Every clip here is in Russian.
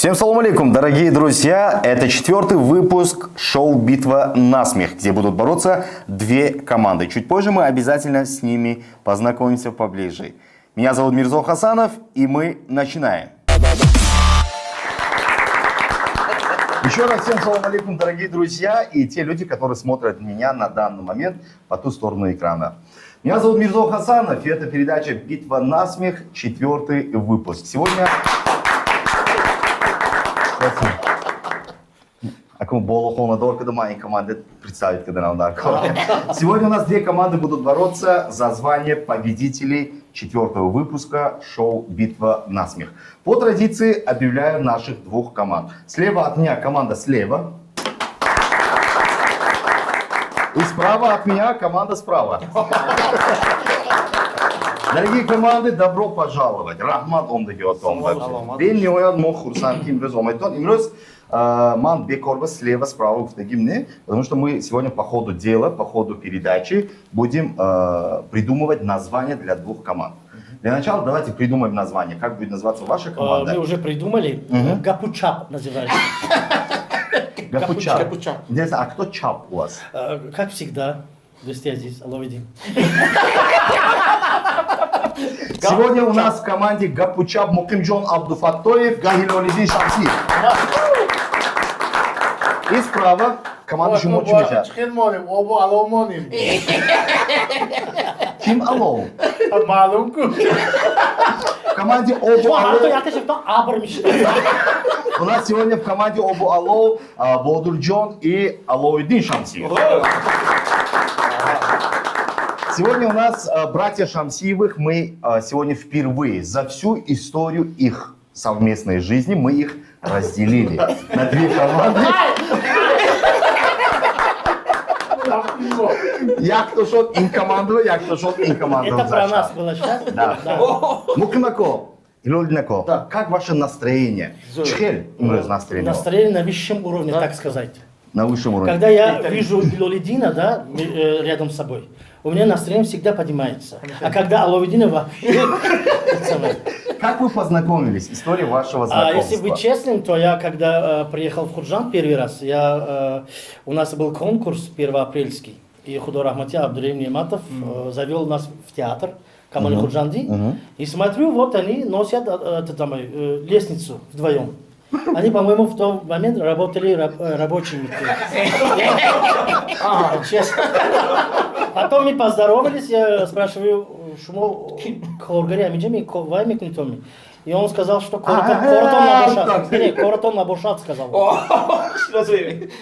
Всем салам алейкум, дорогие друзья! Это 4-й выпуск шоу «Битва на смех», где будут бороться две команды. Чуть позже мы обязательно с ними познакомимся поближе. Меня зовут Мирзо Хасанов, и мы начинаем. Еще раз всем салам алейкум, дорогие друзья, и те люди, которые смотрят меня на данный момент по ту сторону экрана. Меня зовут Мирзо Хасанов, и это передача «Битва на смех», 4-й выпуск. Сегодня... моей команды представить, когда нам Сегодня у нас две команды будут бороться за звание победителей 4-го выпуска шоу «Битва на смех». По традиции объявляю наших двух команд. Слева от меня команда слева. И справа от меня команда справа. Дорогие команды, добро пожаловать. Рахмат омдаги отомбад. Бен не ояд мохурсан кимрез омайтон. Имрез ман бекорба слева, справа в тагимне. Потому что мы сегодня по ходу дела, по ходу передачи будем придумывать названия для двух команд. Для начала давайте придумаем название. Как будет называться ваша команда? Мы уже придумали. Гапучап называется. Гапучап. Интересно, а кто чап у вас? Как всегда. Здесь, Алловидин. Сегодня у нас в команде Гапучап Мукимджон Абдуфаттоев, Гахилолидин Шамсиев. И справа команда Шумочимича. Ким Алоу? В команде Обу Алоу. У нас сегодня в команде Обу Алоу Бодурджон и Алоудин Шамсиев. Сегодня у нас братья Шамсиевых. Мы сегодня впервые за всю историю их совместной жизни мы их разделили на две команды. Я кто шел им командую, я кто шел им командую. Это про нас было сейчас? Да. Мукинако, Илолдинако, как ваше настроение? Чхель, настроение. Настроение на высшем уровне, так сказать. На высшем уровне. Когда я вижу Илолидина, да, рядом с собой, у меня настроение всегда поднимается. А когда Алловидина вообще... Как вы познакомились? История вашего знакомства. Если быть честным, то я, когда приехал в Худжан первый раз, у нас был конкурс 1-апрельский. И Худо Рахмати Абдулаим Нематов завел нас в театр Камали Худжанди. И смотрю, вот они носят лестницу вдвоем. Они, по-моему, в тот момент работали рабочими. Честно. Потом мы поздоровались, я спрашиваю, шумо хоргари амиджами, вайми книтоми. И он сказал, что коратон набошат, сказал.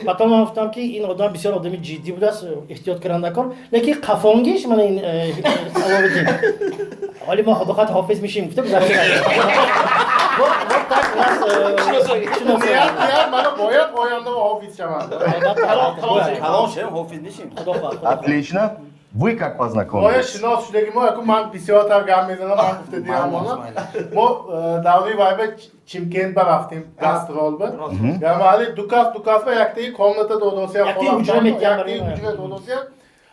Потом он в тамки, и иногда бисер одами джидди будас, ихтиот карандакор, леки кафонгиш, мани аловидин. Али ма ходохат хофиз мишим, кто бы Вот так у нас... Отлично. Вы как познакомились?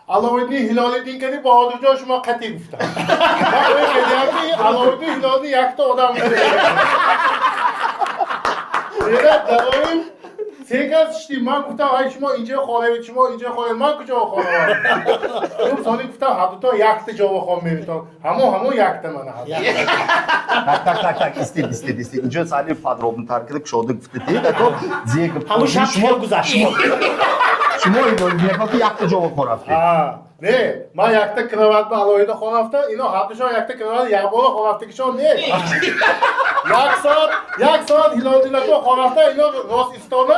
Алловидин Хилолидин кеди баҳодурҷон шумо қатӣ гуфтам. Ман ӯй кедиам ки Алловидин Хилолидин якта одам буда. Давоим секас шидим. Ман гуфтам ай шумо инҷо хонавед, шумо инҷо хонавед, ман куҷо хонавам. Сони гуфтам ҳадуто якта ҷово хон меритон. Ҳамон якта мана ҳаст. Так, истед. Инҷо сали подробно таркида кушода гуфтидед, ако зека. Ҳамон шумо гузашт. Шумо инҷо якта ҷово хон рафтед. Не, ман якта крават ба алоҳида хон рафтам, ино ҳардушон якта крават якбора хон рафтагишон не. Як соат Хилолдинако хон рафта, ино рост истона,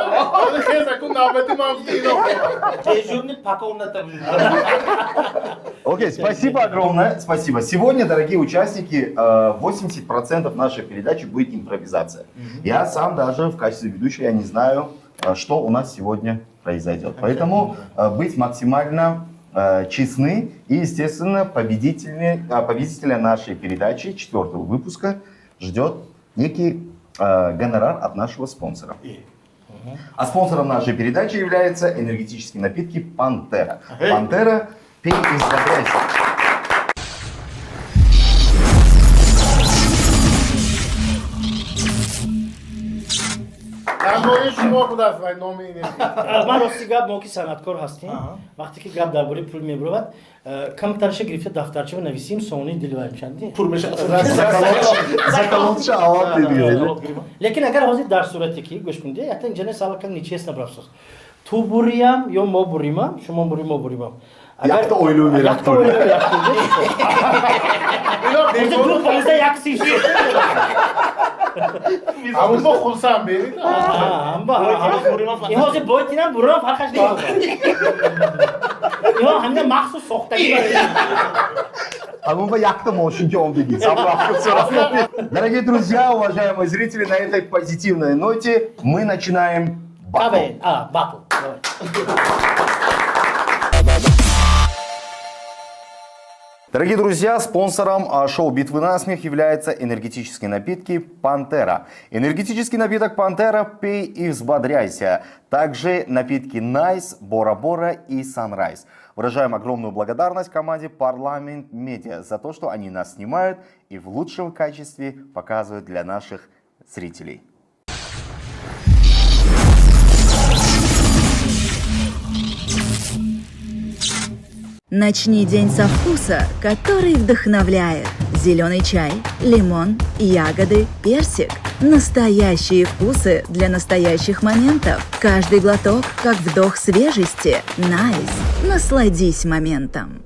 хез акун навбати ман гуфта ино хон рафта. Дежурный по комнатам. Окей, спасибо огромное, спасибо. Сегодня, дорогие участники, 80% нашей передачи будет импровизация. Я сам даже в качестве ведущего, я не знаю, что у нас сегодня произойдет. Поэтому быть максимально честны и, естественно, победителя нашей передачи 4-го выпуска ждет некий гонорар от нашего спонсора. А спонсором нашей передачи являются энергетические напитки «Пантера». «Пантера» – пей и взбодряйся. рамбори шумо будааст вай номи ин ман рости гап мо ки санъаткор ҳастем вақте ки гап дар бораи пул мебурад компютарша гирифта дафтарча нависим сони дилвай мешавад Пур мешавад. Заколотча авап dedi. лекин агар ҳозир дар сурате ки гӯш кунед ята инҷане савол кан нечестно брафсос ту буриям ё мо буримам шумо бурим мо буримам Якта ойлуу берат. якта ойлуу берат ду полиса якси ҳамун бо хулсам берид ин ҳозир боид инам бурам фарқаш немекунад ё ҳамина махсус сохтагӣ Амунба якта мошинки омдагӣ. Дорогие друзья, уважаемые зрители, на этой позитивной ноте мы начинаем батл. батл. Дорогие друзья, спонсором шоу «Битвы на смех» являются энергетические напитки «Пантера». Энергетический напиток «Пантера» – пей и взбодряйся. Также напитки «Найс», «Бора-Бора» и «Санрайз». Выражаем огромную благодарность команде «Парламент Медиа» за то, что они нас снимают и в лучшем качестве показывают для наших зрителей. Начни день со вкуса, который вдохновляет. Зеленый чай, лимон, ягоды, персик. Настоящие вкусы для настоящих моментов. Каждый глоток как вдох свежести. Найс. Насладись моментом.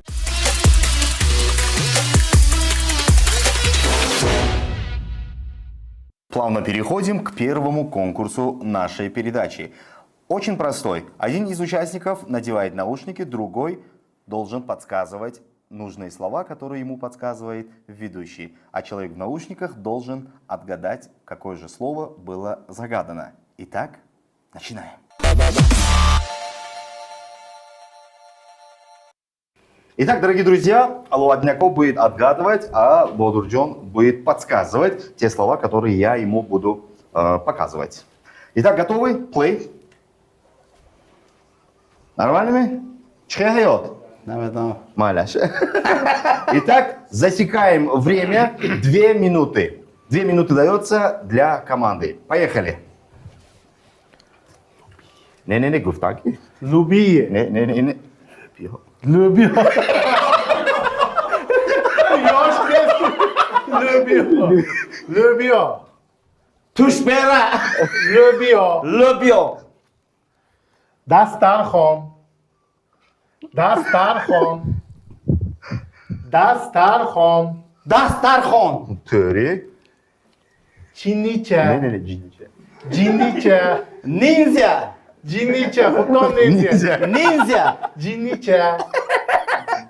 Плавно переходим к первому конкурсу нашей передачи. Очень простой. Один из участников надевает наушники, другой должен подсказывать нужные слова, которые ему подсказывает ведущий. А человек в наушниках должен отгадать, какое же слово было загадано. Итак, начинаем. Итак, дорогие друзья, Алуадняко будет отгадывать, а Бодурджон будет подсказывать те слова, которые я ему буду показывать. Итак, готовы? Play. Нормальными? Чхайот. Маляш. Итак, засекаем время. 2 минуты. 2 минуты дается для команды. Поехали. Не, гуфтаки. лубие Не. любио ёш нест любио Тушбера. любио Любио. дастархон Дастархон. Töre. чиннича Не, джинича. жиннича Ниндзя. жиннича хутон нинзя Ниндзя. жиннича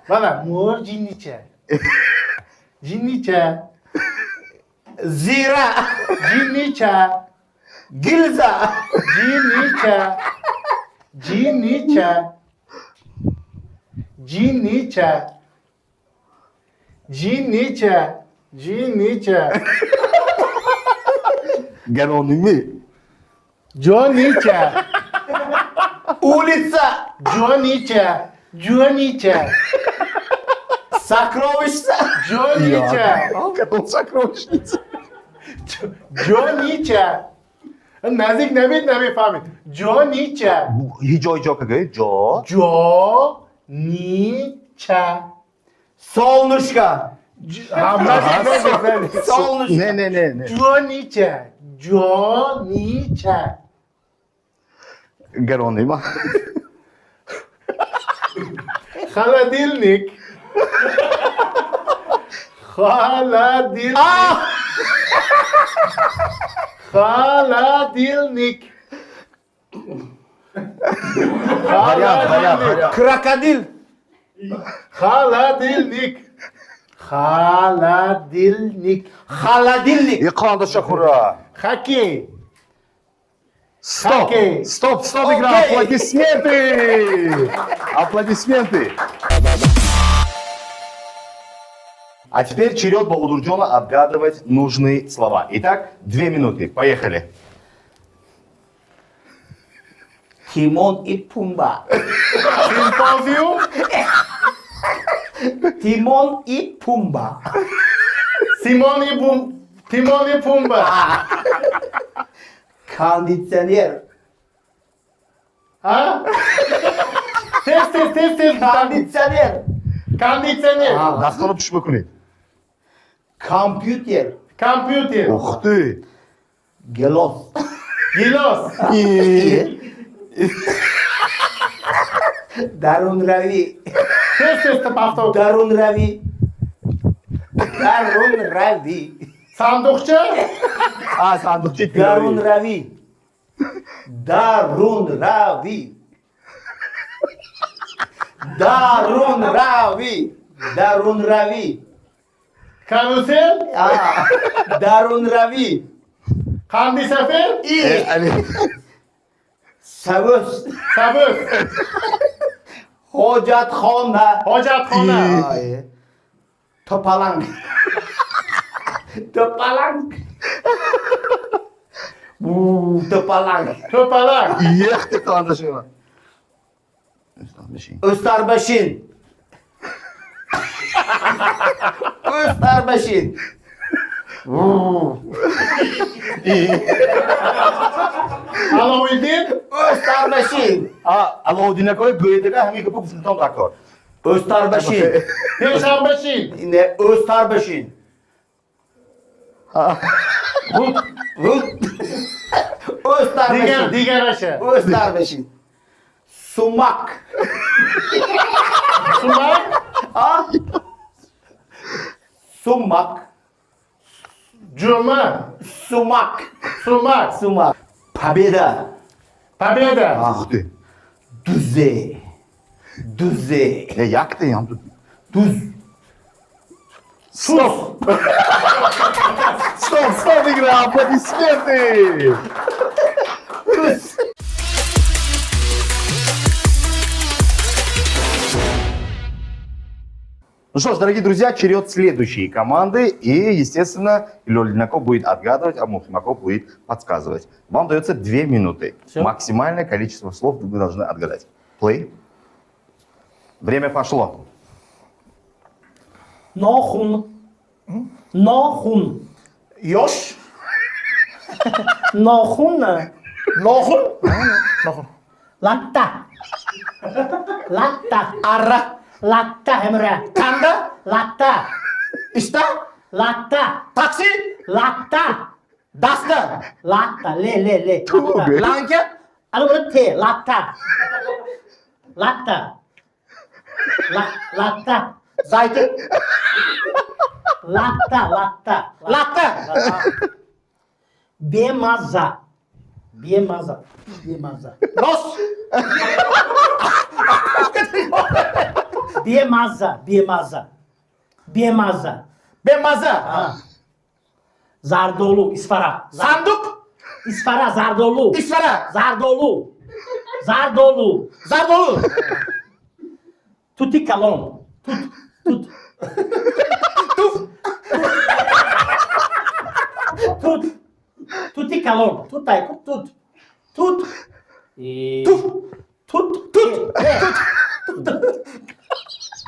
бана мур жиннича Зира. жиннича Гильза. Джиннича. Гароними. Джонича. Улица. Джонича. Сокровища. Джонича. Котом сокровищница. Джонича. Назик намефамид. Джонича. Хиджо, как говорит? Джо. Джонича. Солнышко. Солнышко. Не. Джонича. Гаронима. Холодильник. Холодильник. Вариант. Крокодил. Холодильник. Холодильник. Иқанда Шахура. Хоккей. Стоп, Хоккей. стоп, игра. Аплодисменты. А теперь черед Баудурджона отгадывать нужные слова. Итак, 2 минуты. Поехали. Тимон и Пумба. Симпозиум. Тимон и Пумба. Тимон и Пумба. Konditsioner. Ha? Tez. Konditsioner. Konditsioner. Dasturni tushib o'qiling. Kompüter. Kompüter. O'qdi. Gilos. Gilos. Darunravi. Tez hafta o'qi. Darunravi. Darunravi. Sanduqcha. Ha, sanduqcha. Darunravi. Darunravi. Darunravi. Darunravi. Karusel. Darunravi. Qandisafer. Ali. Savus. Sabus. Hojatxona. Hojatxona. To'palang. To'palang. To'palang. To'palak. Ехте qandashima. O'starbashin. O'starbashin. Aloviddin. O'starbashin. Aloviddinga qo'yib bo'ydiga hammaga bu sulton takor. O'starbashin. Peshanbashin. Ne O'starbashin. O'starbashin. Digar asha. O'starbashin. Sumak. Sumak. Sumak. Juma. Sumak. Sumak. Sumak. Победа. Победа. Axdi. Duze. Duze. Yakdi ham. Duz. Stop. Stop, игра, аплодисменты. Ну что ж, дорогие друзья, черед следующей команды. И, естественно, Илья Ледняков будет отгадывать, а Мухимаков будет подсказывать. Вам дается 2 минуты. Всё. Максимальное количество слов вы должны отгадать. Плей. Время пошло. Nohun. Nohun. Yosh. Nohun. Nohun. Latta. Latta. Arra. Latta Emre. Kanda. Latta. İşte. Latta. Taksi. Latta. Dasta. Latta. Le. Tövbe. Lanka. Alo bunu T. Latta. Latta. Latta. Zaytın. Latta. Latta. Bemaza. Nos. Bemaza. Bemaza. Zardolu, İsfara. Sanduk. İsfara, Zardolu. İsfara. Zardolu. Zardolu. Tutti kalon. Tut. Tutti kalon. Tut. Tut.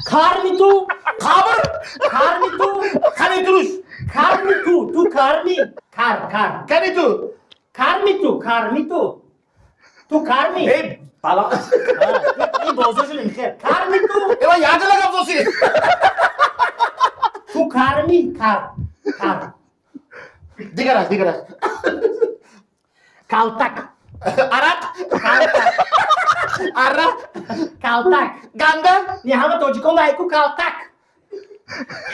Karmitu. Kabır. Karmitu. Kanituruş. Karmitu. Tu karmi. Kar. Kanitu. Karmitu. Tu karmi. Hey. Bala. İyi bozuyorsun işte. Karmitu. Eva yağcıla kapsosu. Tu karmi. Kar. Digara. Kaltak. Arak. Arra. Kaltak. Ganda. Nihama tojikonda kaltak.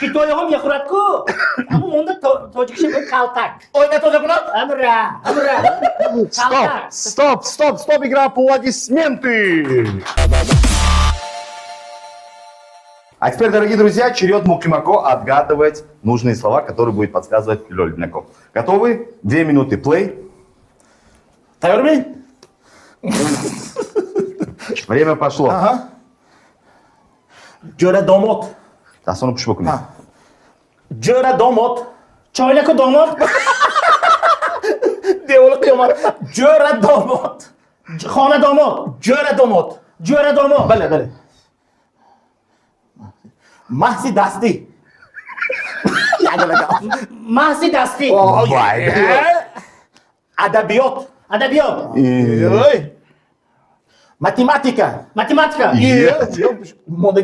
Hitoyohom yakuratku. Ama onda tojik şey kaltak. Oynatacak bunu. Amra. Стоп, игра, аплодисменты. А теперь, дорогие друзья, черед Мухимако отгадывать нужные слова, которые будет подсказывать Илья Ледняков. Готовы? 2 минуты, плей. Tayyor Bey. Время пошло. Aha. Göre domot. Dasturni pushib o'qiling. Göre domot. Çoylakı domot. Devolu kıyamet. Göre domot. Xona domot. Göre domot. Jöre domot. Böyle. Mahsi dasti. Mahsi dasti. Vay be. Adabiyot. Adabiyot. Ой. Matematika. Matematika. Moda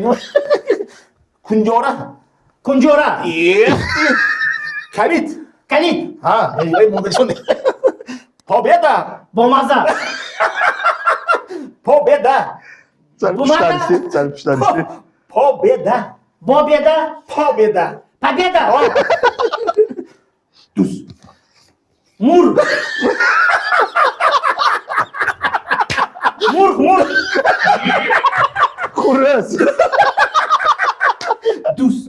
Kunjora. Kunjora. Kalit. Kalit. Ha, moda şunu. Pobeda. Bomaza. Pobeda. Çarpışlar. Pobeda. Bobeda. Pobeda. Победа. Tuz. Mur. Mur. Kuras. Tuz.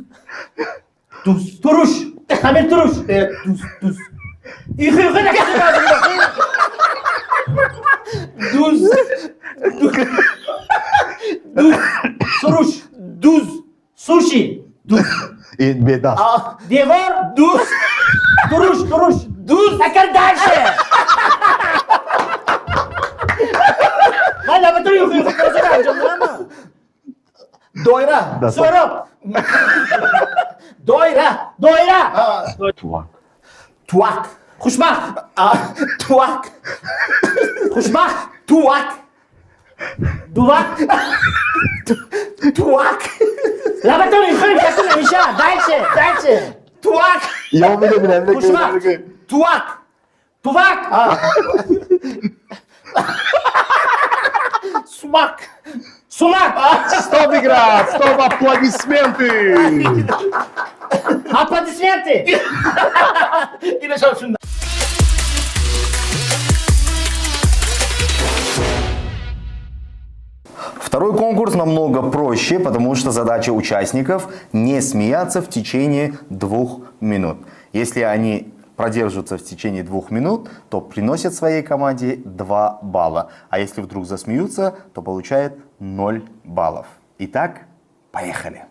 Tuz. Turuş. Hamir turuş. Tuz. Yuhu ne kadar lazım? Duz. Suruş. Duz. Sushi. Beda. Devor. Duz. Turuş. Duz. Такая дальше. Hala betul yuhu Doyra. Sorop. Doyra. Doyra. Tuvak. Tuak. Kuşmak. Tuak. Kuşmak. Tuak. Duvak. Tuak. La betul yuhu inşa. Дальше. Tuak. Я умею, Kuşmak. Tuak. Tuvak. Sumak. Sumak. Стоп, игра! Стоп, аплодисменты! Аплодисменты. Yine şansın. Второй конкурс намного проще, потому что задача участников не смеяться в течение 2 минут. Если они продержатся в течение 2 минут, то приносят своей команде 2 балла. А если вдруг засмеются, то получают 0 баллов. Итак, поехали.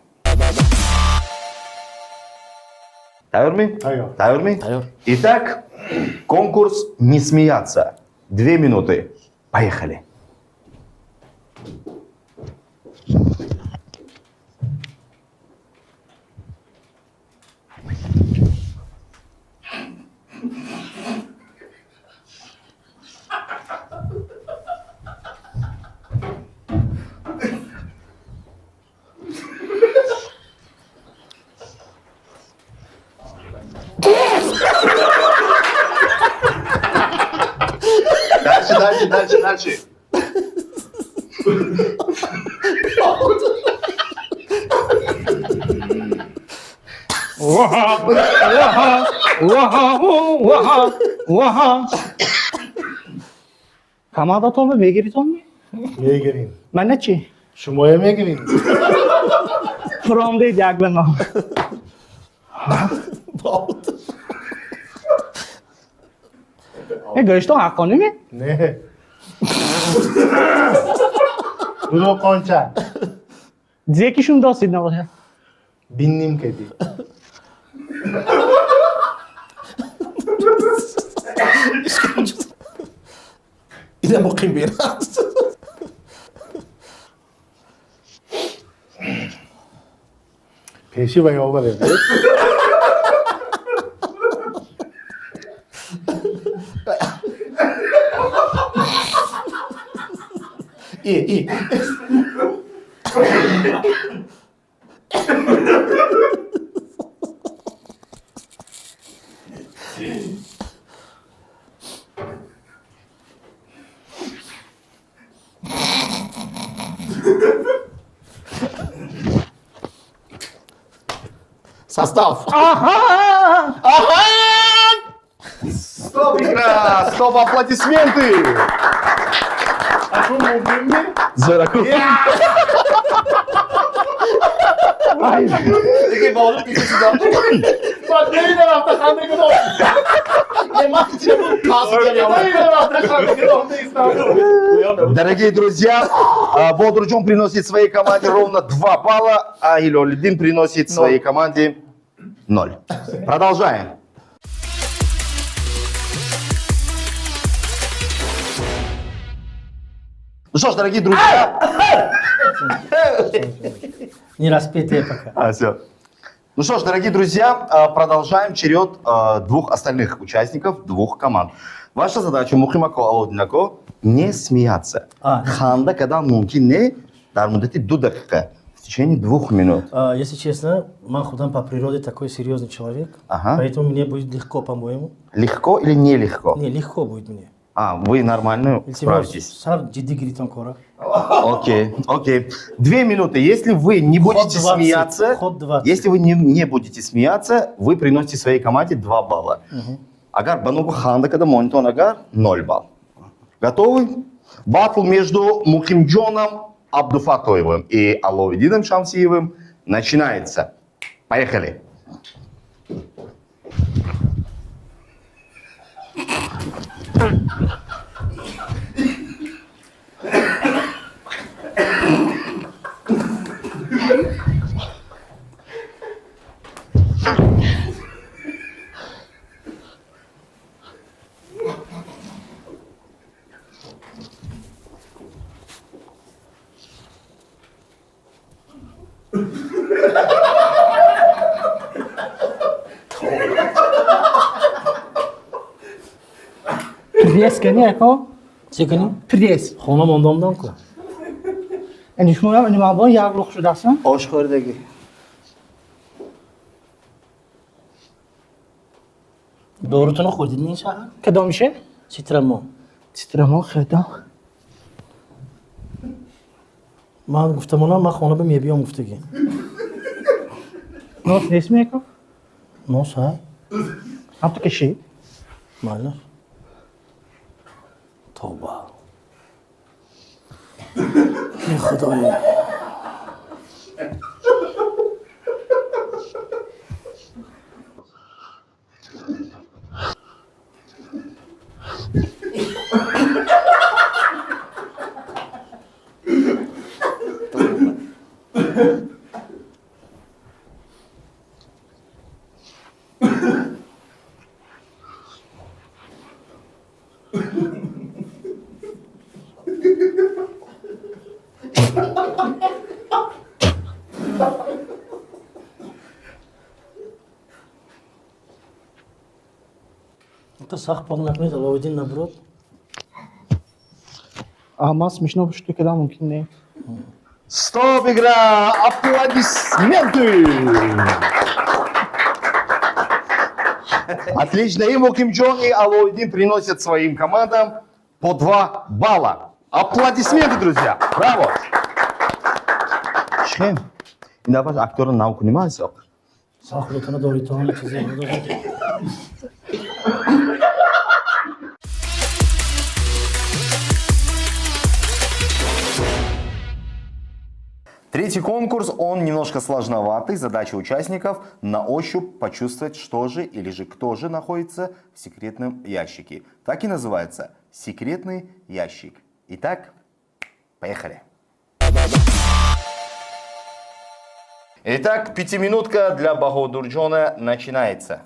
Тайорми? Тайорми? Итак, конкурс «Не смеяться». 2 минуты. Поехали. Дальше. Kamada Tommy, Megiri Tommy? میگیرین من چی؟ شما میگیرین From the Jaglan. گشتم حقانی می؟ نه برو قانچه یکیشون داستید نباشه. بینیم که دی Yine bakayım biraz. پیشی و یاور ده İyi. Состав. Стоп, игра! Стоп, аплодисменты! اشون مردیم می؟ Зараков. Peki bağlı bir kişi daha. باد نمیدم رفته خنده کنم Yemek için bu kalsın geliyor. نمیدم رفته خنده کنم نیستم Дорогие друзья, Бодручон приносит своей команде ровно 2 балла, а Илёлидин приносит своей команде 0. Продолжаем. Ну что ж, дорогие друзья. Не распетые пока. Все. Ну что ж, дорогие друзья, продолжаем черед двух остальных участников двух команд. Ваша задача, Мухримако Алодинако, не смеяться. Ханда, когда мумкин не, дар муддати 2 дакика, в течение 2 минут. Если честно, я худам по природе такой серьезный человек, Ага. поэтому мне будет легко, по-моему. Легко или нелегко? Не, легко будет мне. Вы нормально справитесь? Сар джидди гиритон кора. Окей. 2 минуты. Если вы не будете 20, смеяться, ход 20. если вы не будете смеяться, вы приносите своей команде 2 балла. Агар бануку ханда, когда монитон агар, 0 балл. Готовы? Батл между Мухимджоном Абдуфатоевым и Аловидином Шамсиевым начинается. Поехали. پریس کنی اکو چه کنیم؟ پریس خونم اندامدام کن. یعنی شما هم اینو با یک لخ شده هستن آشکاردگی. دورتون رو خوردید این شهر؟ کدام میشه چیترمو. چیترما خدا من گفتم من خونه به میبیام گفتگی. نوت اسمی اکو نو سای. هم تو کشی مالا. توبه. ای خدای. Это сах погнакнет, Алавидин наоборот. اما смешно что когда мумкин не Стоп, игра! Аплодисменты! Отлично. И Мухимджон, и Аловидин приносят своим командам по 2 балла. Аплодисменты, друзья! Браво! Шхем, иногда актер науку не мазь. Сах летана доритана чизи. Третий конкурс, он немножко сложноватый. Задача участников на ощупь почувствовать, что же или же кто же находится в секретном ящике. Так и называется секретный ящик. Итак, поехали. Итак, 5-минутка для Баходурджона начинается.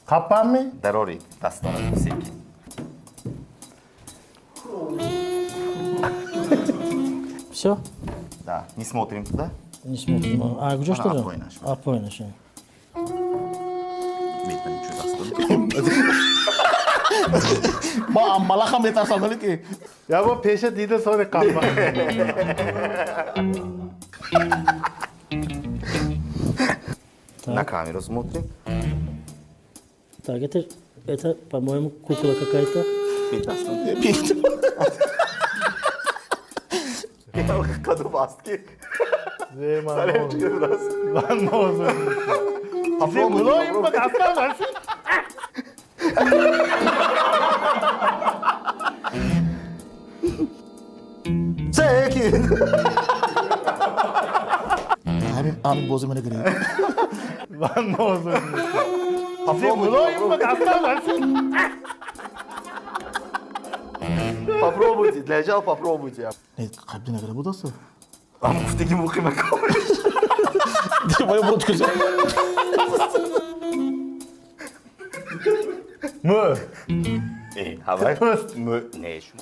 Капами? Дарори, достану всякие. Все? Да, не смотрим туда. Не смотрим. А где что же? Апойна. Апойна ще. Видно, ничего достану. با عمالا هم میترسم که یا با پیش دیده سال کپا. На камеру смотрим. Так, это, по-моему, кукла какая-то. Кадубастки. زمان раз. من موضوع Попробуйте, این با دستم هستی؟ همین بازی منو گرفت من موضوع Попробуйте, این با دستم هستی؟ попробуйте. Для начала попробуйте. نه قبلی نگره بود است А муфтиги мухи макаоли. دیگه باید برو تو کجا Mı? Ey, havay. Mü. Ne iş?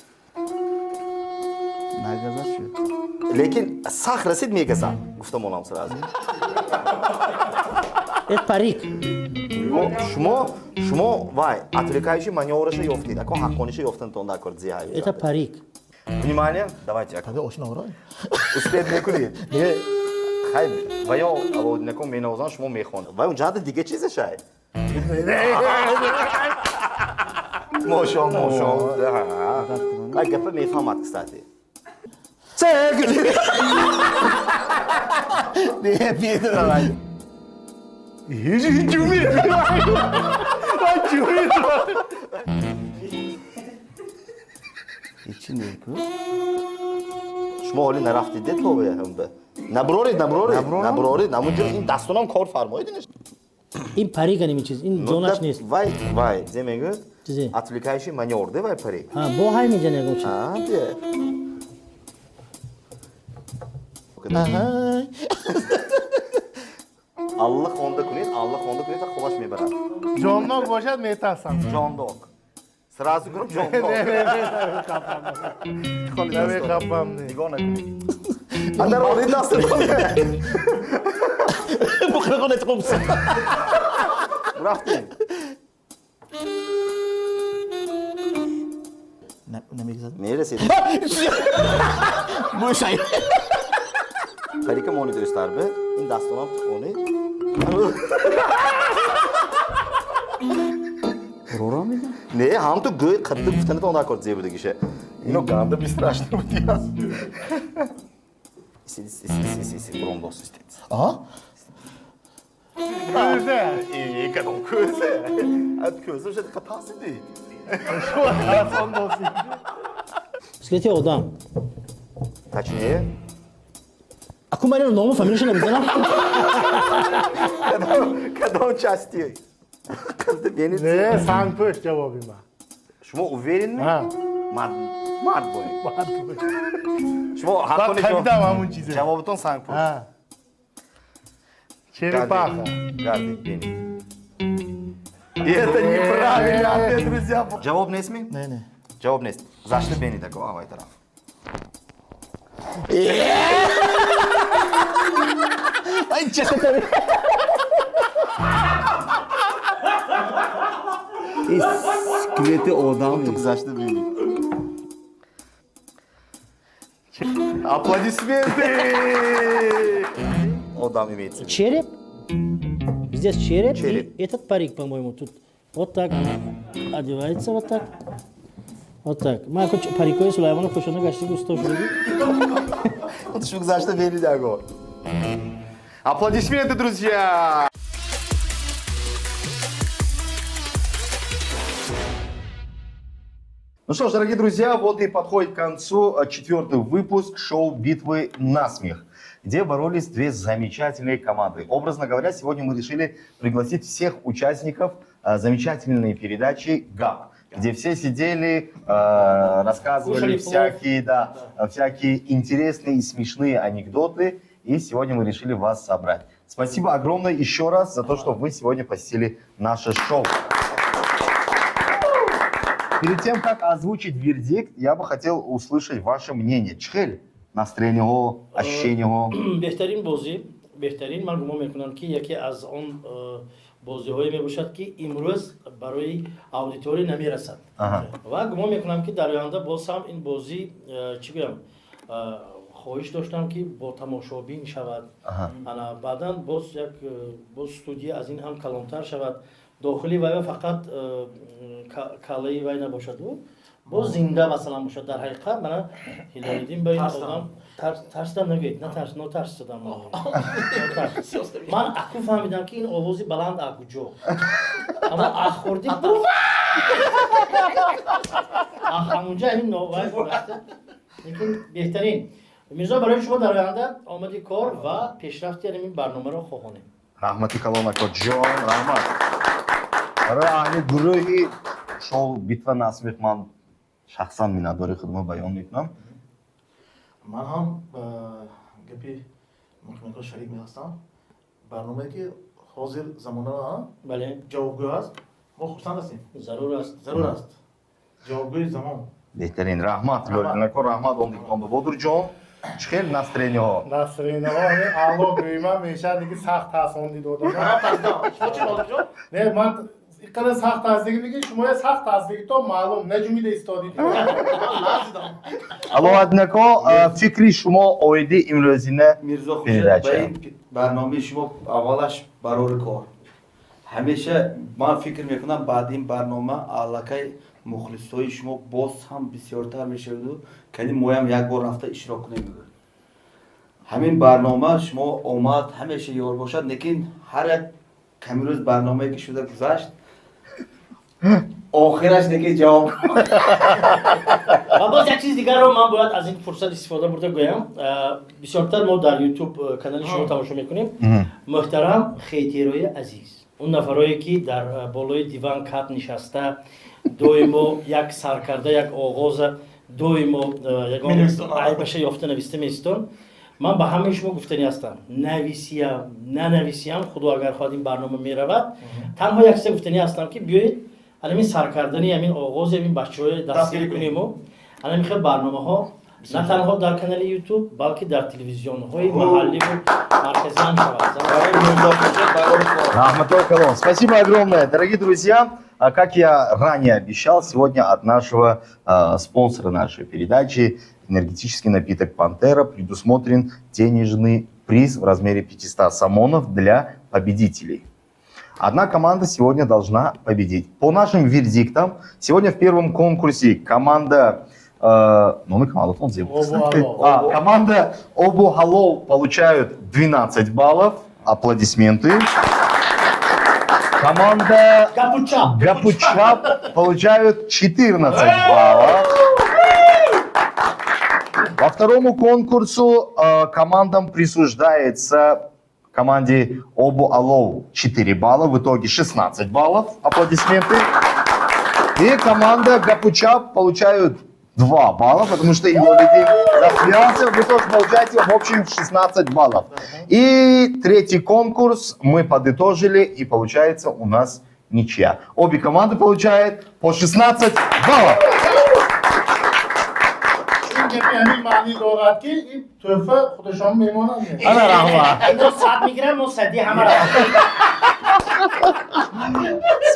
نگذشت شد. लेकिन सख रसीद میگسم گفتم اونم سراز Это парик. شما вай отвлекающий маневрышы ёфтид ако ҳаққониша ёфтантон дар кор зиҳай Это парик. внимание давайте Tabii oşuna uğrayın. успед мекунед хай ваё аводинакон менавозан шумо мехонед вай унҷаҳда дига чизашай мошон вай гапа мефаҳмад кстати Diye Pedro vai. İçin değil bu. шумо ҳоли нарафтиде тобе наброред намунҷо ин дастонам кор фармоед Им парик аними чиз. Ин зонаш нест. вай зе мегӯяд Чизе? отвлекающий маневр де вай пари Ha, bo hay mijane go chi. Aha. аллах онда кунед та холаш мебарад جامناک باشد میترسم ҷондок сразу гурам ҷондок نمیخوابم نه нигоҳ накунед андар оли даст Bu kırıkın eti kopsun. рафтем Ne mi güzel? мерасед Bu şey. парика мони дӯстар бе ин дастонам туконед не ҳам ту гӯй қадди гуфтанатон дар кор зебудагиша ино ганда бистрашта будиас брондос истед Aha. Gözde. кадом кӯзе кӯзе шад қатасиди Telefon dostu. Скажите одам. точнее Аку марин ному фамилияшо намизанам. кадом части қадди бенед Ne sen pöş cevabı mı? шумо уверенми Ha. мард боед шумо Bak ҳаққони kavidam hamın çize. ҷавобатон сангпур Ha. Черепаха. гардид бенед это неправильный ответ друзья ҷавоб нестми Ne ne? ҷавоб нест зашти бенед ако авай тараф Ay çeşit tabii. скелети одам зашти бенед аплодисменты одам имеет в виду. Череп. Здесь череп. Череп. И этот парик, по-моему, тут. Вот так одевается, вот так. Вот так. Мы парикой Сулаймана кушана гашти густо шуди. Вот шук зашти бенед ако аплодисменты друзья. Ну что ж, дорогие друзья, вот и подходит к концу 4-й выпуск шоу «Битвы на смех», где боролись две замечательные команды. Образно говоря, сегодня мы решили пригласить всех участников замечательной передачи «ГАП», где все сидели, рассказывали всякие интересные и смешные анекдоты. И сегодня мы решили вас собрать. Спасибо огромное еще раз за то, что вы сегодня посетили наше шоу. Перед тем, как озвучить вердикт, я бы хотел услышать ваше мнение. Чхель, настроение, ощущение. بهترین بازی بهترین من گمان میکنم که یکی از آن بازی هایی می باشد که امروز برای اودیتوری نمیرسد و گمان میکنم که در آینده باز هم این بازی چی بگم خواهش داشتم که با تماشابین شود انا بعدا باز یک باز استودیو از این هم کلانتر شود داخلی وای فقط کالای وای نباشد و باز زنده مثلا باشد در حقیقت من هیلالیدیم با این آدم ترسیدم نگید نه ترسیدم من اکو فهمیدم که این آوازی بلند اکو جو اما اخوردی همونجا این نوعی گرفته لیکن بهترین میرزا برای شما در آینده آمدی کار و پیشرفتی این برنامه رو خواهانیم Rahmati Kalonako John, rahmat. Rani guruhi шоу «Битва на смех» man shaxsan minnatdori xidmat bayon میکنم. من هم گپی مطمئن شریک می‌هستم. برنامه‌ای که حاضر زمانه بله جوابگو است ما خرسند هستیم. ضرور است ضرور است. جوابگوی زمان Бехтерин, рахмат, Лёлинако, рахмат, он диктон Бодурджон. Чхел настроение. Насринавони алло гӯйма меша диги сахт ҳаст он дидодам. Не ман иққадар сахт ҳаст диги миги шумо сахт ҳаст диги то маълум наҷумида истоди. Аллоҳаднако, фикри шумо оиди имрӯзина Мирзо Хушед, передача. ба ин барномаи шумо аввалаш барори кор. Ҳамеша ман фикр мекунам баъди ин барнома аллакай мухлисои шумо боз ҳам бисёртар мешаваду, кани моям як бор рафта ишрок кунем. ҳамин барнома шумо омад ҳамеша ёр бошад, лекин ҳар як камирӯз барномае ки шуда гузашт охираш лекин ҷавоб و باز یک چیز دیگر رو من باید از این فرصت استفاده برده گویم. بسیارتر ما در یوتیوب کانال شما تماشا میکنیم. محترم خیتیروی عزیز، اون نفرایی که در بالای دیوان کات نشسته دویمو یک سرکرده یک آغاز دویمو یگان عیبشه یافته نویسته میستون. من به همه شما گفتنی هستم نویسیم ننویسیم خدا اگر خواهد این برنامه میرود تنها یک سه گفتنی هستم که بیایید همین سرکردنی همین آغاز همین بچه‌های دستگیری کنیم و الان میخواد برنامه‌ها نه تنها در کانال یوتیوب بلکه در تلویزیون‌های محلی و مرکزی هم شود. Рахматуллах Калон. Спасибо огромное, дорогие друзья. Как я ранее обещал, сегодня от нашего спонсора нашей передачи, энергетический напиток «Пантера», предусмотрен денежный приз в размере 500 самонов для победителей. Одна команда сегодня должна победить. По нашим вердиктам, сегодня в первом конкурсе команда... команда Обу Халов получают 12 баллов. Аплодисменты. Команда Гапучап получают 14 баллов. Во второму конкурсу командам присуждается команде Обу Алов 4 балла, в итоге 16 баллов. Аплодисменты. И команда Гапучап получают 2 балла, потому что его лидер засмеялся. Вы тоже получаете в общем 16 баллов. И третий конкурс мы подытожили, и получается у нас ничья. Обе команды получают по 16 баллов. همین معنی دارد که این تحفه خودشان میمانند. Ana rahmat. ما صد میگیرم ما صدی همه را.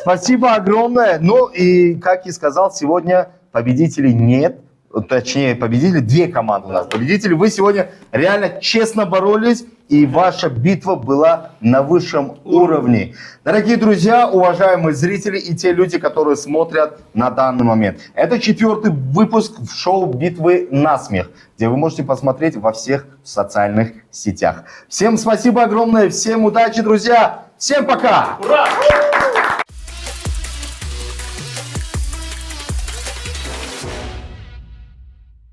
Спасибо огромное. Ну и, как и сказал, сегодня победителей нет. Точнее, победители две команды у нас. Победители, вы сегодня реально честно боролись, и ваша битва была на высшем уровне. Дорогие друзья, уважаемые зрители и те люди, которые смотрят на данный момент. Это 4-й выпуск в шоу «Битвы на смех», где вы можете посмотреть во всех социальных сетях. Всем спасибо огромное, всем удачи, друзья. Всем пока! Ура!